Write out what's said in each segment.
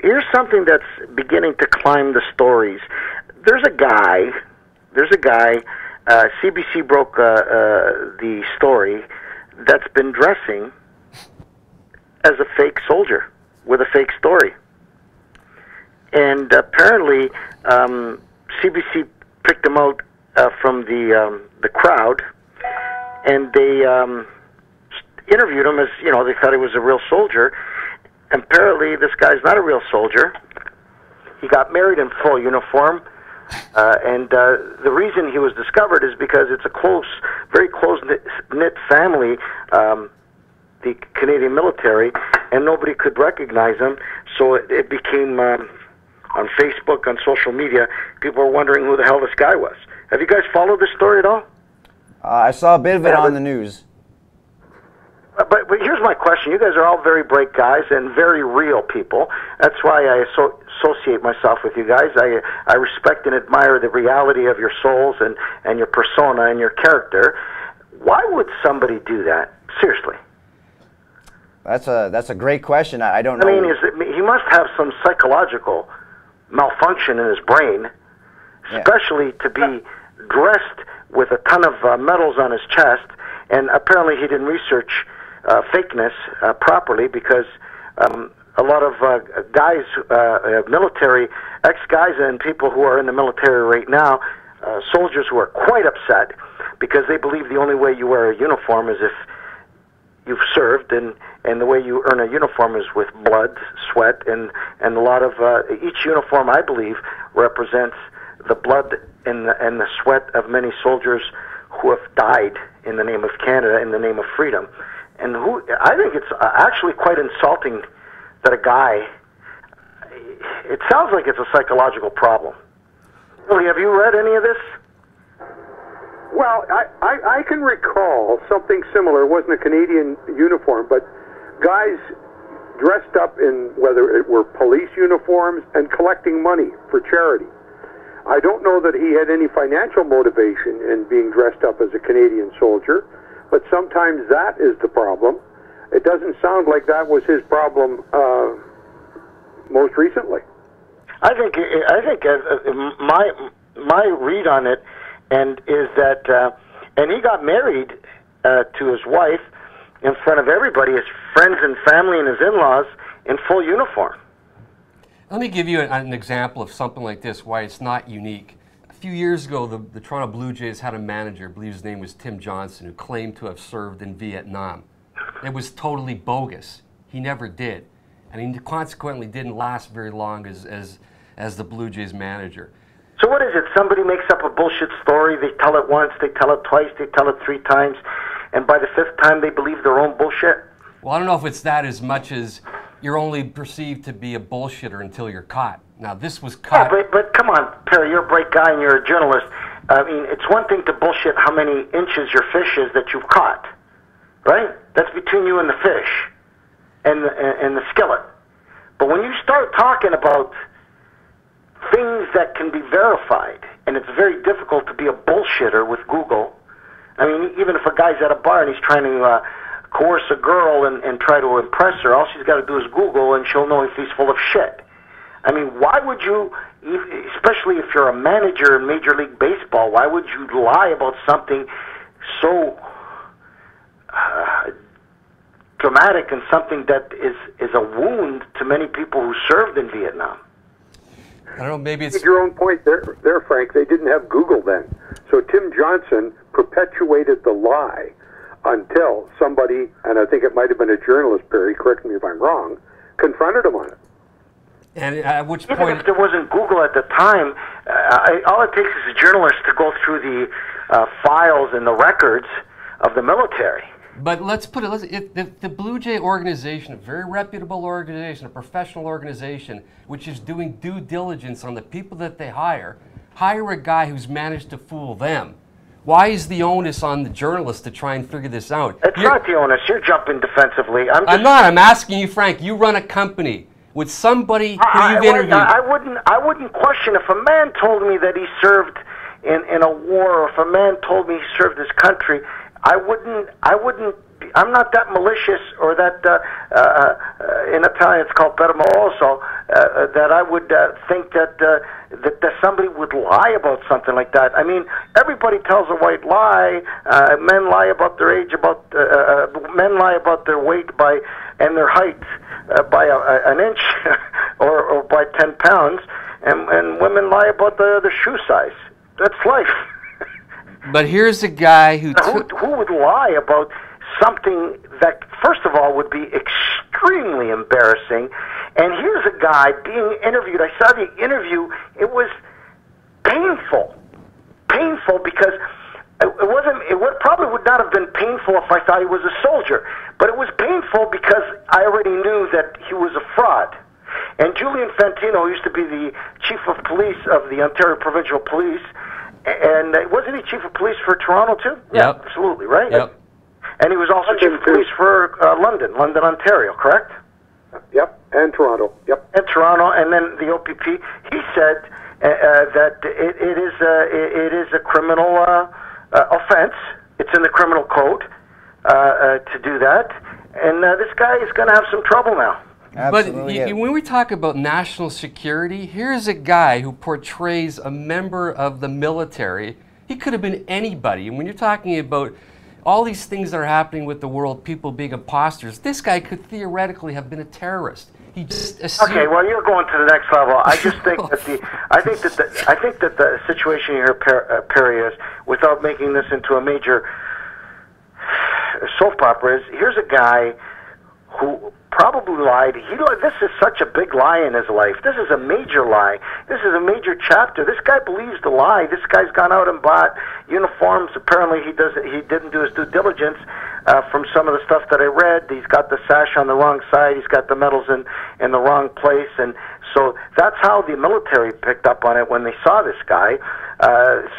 Here's something that's beginning to climb the stories. There's a guy, CBC broke the story, that's been dressing as a fake soldier with a fake story. And apparently, CBC picked him out from the crowd, and they interviewed him as, you know, they thought he was a real soldier. Apparently, this guy's not a real soldier. He got married in full uniform, and the reason he was discovered is because it's a very close-knit family, the Canadian military, and nobody could recognize him, so it became, on Facebook, on social media, people were wondering who the hell this guy was. Have you guys followed this story at all? I saw a bit of it on the news. But here's my question. You guys are all very bright guys and very real people. That's why I associate myself with you guys. I respect and admire the reality of your souls and your persona and your character. Why would somebody do that? Seriously. That's a great question. I don't know. I mean, he must have some psychological malfunction in his brain, especially to be dressed with a ton of medals on his chest, and apparently he didn't research fakeness properly, because a lot of guys, military, ex-guys and people who are in the military right now, soldiers who are quite upset because they believe the only way you wear a uniform is if you've served, and the way you earn a uniform is with blood, sweat, and a lot of each uniform, I believe, represents the blood and the sweat of many soldiers who have died in the name of Canada, in the name of freedom. And I think it's actually quite insulting that a guy, it sounds like it's a psychological problem. Billy, have you read any of this? Well, I can recall something similar. It wasn't a Canadian uniform, but guys dressed up in, whether it were police uniforms, and collecting money for charity. I don't know that he had any financial motivation in being dressed up as a Canadian soldier, but sometimes that is the problem. It doesn't sound like that was his problem most recently. I think my read on it is that, and he got married to his wife in front of everybody, his friends and family and his in-laws, in full uniform. Let me give you an example of something like this, why it's not unique. A few years ago, the Toronto Blue Jays had a manager, I believe his name was Tim Johnson, who claimed to have served in Vietnam. It was totally bogus. He never did. And he consequently didn't last very long as the Blue Jays manager. So what is it? Somebody makes up a bullshit story, they tell it once, they tell it twice, they tell it 3 times, and by the 5th time they believe their own bullshit? Well, I don't know if it's that as much as you're only perceived to be a bullshitter until you're caught. Now, this was caught. Yeah, but come on, Perry, you're a bright guy and you're a journalist. I mean, it's one thing to bullshit how many inches your fish is that you've caught, right? That's between you and the fish and the skillet. But when you start talking about things that can be verified, and it's very difficult to be a bullshitter with Google. I mean, even if a guy's at a bar and he's trying to coerce a girl and try to impress her, all she's got to do is Google and she'll know if he's full of shit. I mean, why would you, especially if you're a manager in Major League Baseball, why would you lie about something so dramatic and something that is a wound to many people who served in Vietnam? I don't know, maybe it's... Your own point there, Frank. They didn't have Google then. So Tim Johnson perpetuated the lie until somebody, and I think it might have been a journalist, Perry, correct me if I'm wrong, confronted him on it. And at which point... Even if there wasn't Google at the time, all it takes is a journalist to go through the files and the records of the military. But let's put it, if the Blue Jay organization, a very reputable organization, a professional organization, which is doing due diligence on the people that they hire a guy who's managed to fool them. Why is the onus on the journalist to try and figure this out? It's not the onus. You're jumping defensively. I'm not. I'm asking you, Frank. You run a company with somebody who you've interviewed. I wouldn't question if a man told me that he served in a war, or if a man told me he served his country. I wouldn't I'm not that malicious or that in Italian it's called permaloso, that I would think that that somebody would lie about something like that. I mean, everybody tells a white lie. Men lie about their age, men lie about their weight and their height by an inch or by 10 pounds, and women lie about the shoe size. That's life. But here's a guy who would lie about something that, first of all, would be extremely embarrassing. And here's a guy being interviewed. I saw the interview. It was painful because it wasn't. Probably would not have been painful if I thought he was a soldier, but it was painful because I already knew that he was a fraud. And Julian Fantino used to be the chief of police of the Ontario Provincial Police. And wasn't he chief of police for Toronto too? Yep. Yeah, absolutely, right? Yep. And he was also chief of police for London, Ontario, correct? Yep, and Toronto. Yep. And Toronto, and then the OPP. He said that it is a criminal offense. It's in the criminal code to do that, and this guy is going to have some trouble now. Absolutely. But when we talk about national security, here's a guy who portrays a member of the military. He could have been anybody. And when you're talking about all these things that are happening with the world, people being imposters, this guy could theoretically have been a terrorist. He just assumed. Okay, well, you're going to the next level. I just think that I think that the situation here, Perry, is, without making this into a major soap opera, is here's a guy who probably lied. This is such a big lie in his life. This is a major lie. This is a major chapter. This guy believes the lie. This guy's gone out and bought uniforms. Apparently, he didn't do his due diligence. From some of the stuff that I read, he's got the sash on the wrong side. He's got the medals in the wrong place, and so that's how the military picked up on it when they saw this guy.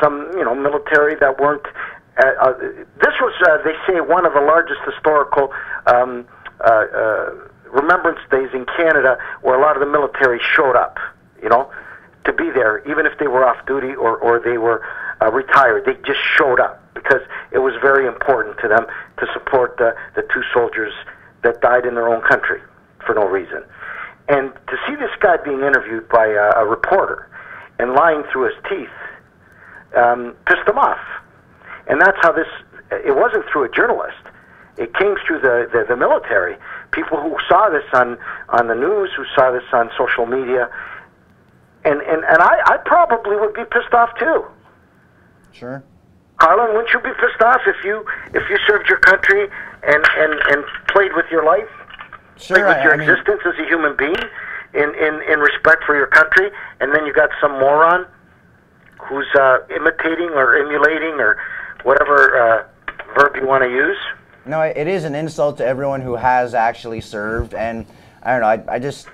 Some military that weren't. This was, they say, one of the largest historical. Remembrance Days in Canada, where a lot of the military showed up, to be there, even if they were off duty or they were retired. They just showed up because it was very important to them to support the two soldiers that died in their own country for no reason. And to see this guy being interviewed by a reporter and lying through his teeth pissed him off. And that's how it wasn't through a journalist. It came through the military. People who saw this on the news, who saw this on social media, and I probably would be pissed off too. Sure. Carlin, wouldn't you be pissed off if you served your country and played with your life, sure, played with your existence as a human being in respect for your country, and then you got some moron who's imitating or emulating or whatever verb you want to use? No, it is an insult to everyone who has actually served, and I don't know. I just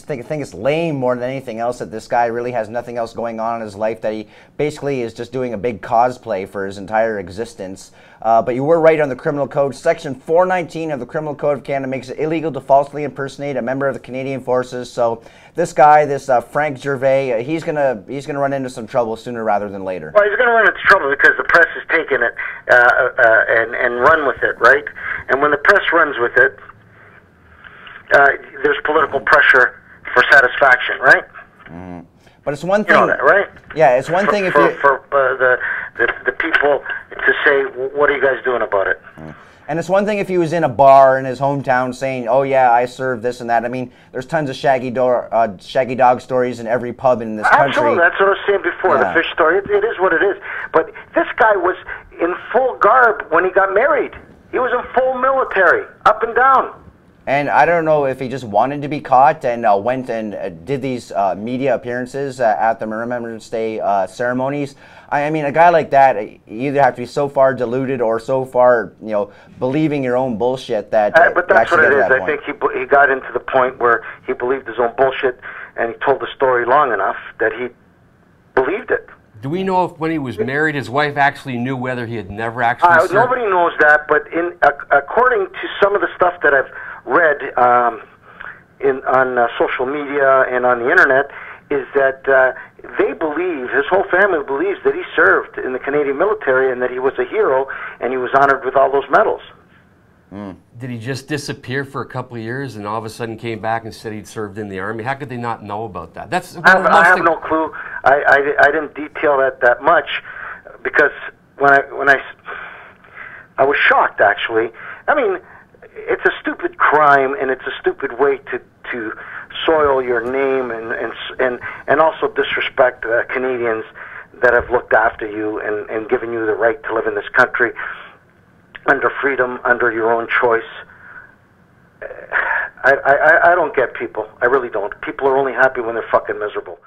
think it's lame more than anything else that this guy really has nothing else going on in his life, that he basically is just doing a big cosplay for his entire existence. But you were right on the criminal code. Section 419 of the Criminal Code of Canada makes it illegal to falsely impersonate a member of the Canadian Forces. So this guy, this Franck Gervais, he's gonna run into some trouble sooner rather than later. Well, he's going to run into trouble because the press has taken it and run with it, right? And when the press runs with it, there's political pressure for satisfaction, right? Mm. But it's one thing. You know that, right? Yeah, it's one thing for the people to say, what are you guys doing about it? Mm. And it's one thing if he was in a bar in his hometown saying, "Oh yeah, I served this and that." I mean, there's tons of shaggy dog stories in every pub in this country. Absolutely, that's what I was saying before. Yeah. The fish story. It is what it is. But this guy was in full garb when he got married. He was in full military, up and down. And I don't know if he just wanted to be caught and went and did these media appearances at the Remembrance Day ceremonies. I mean, a guy like that, you either have to be so far deluded or so far, believing your own bullshit that. But that's what it is. I think he got into the point where he believed his own bullshit, and he told the story long enough that he believed it. Do we know if when he was married, his wife actually knew whether he had never actually served? Nobody knows that, but according to some of the stuff that I've read on social media and on the internet, is that they believe, his whole family believes, that he served in the Canadian military and that he was a hero and he was honored with all those medals. Did he just disappear for a couple of years and all of a sudden came back and said he'd served in the Army? How could they not know about that? That's I have no clue. I didn't detail that much because when I was shocked, actually. I mean, it's a stupid crime and it's a stupid way to soil your name and also disrespect Canadians that have looked after you and given you the right to live in this country under freedom, under your own choice. I don't get people. I really don't. People are only happy when they're fucking miserable.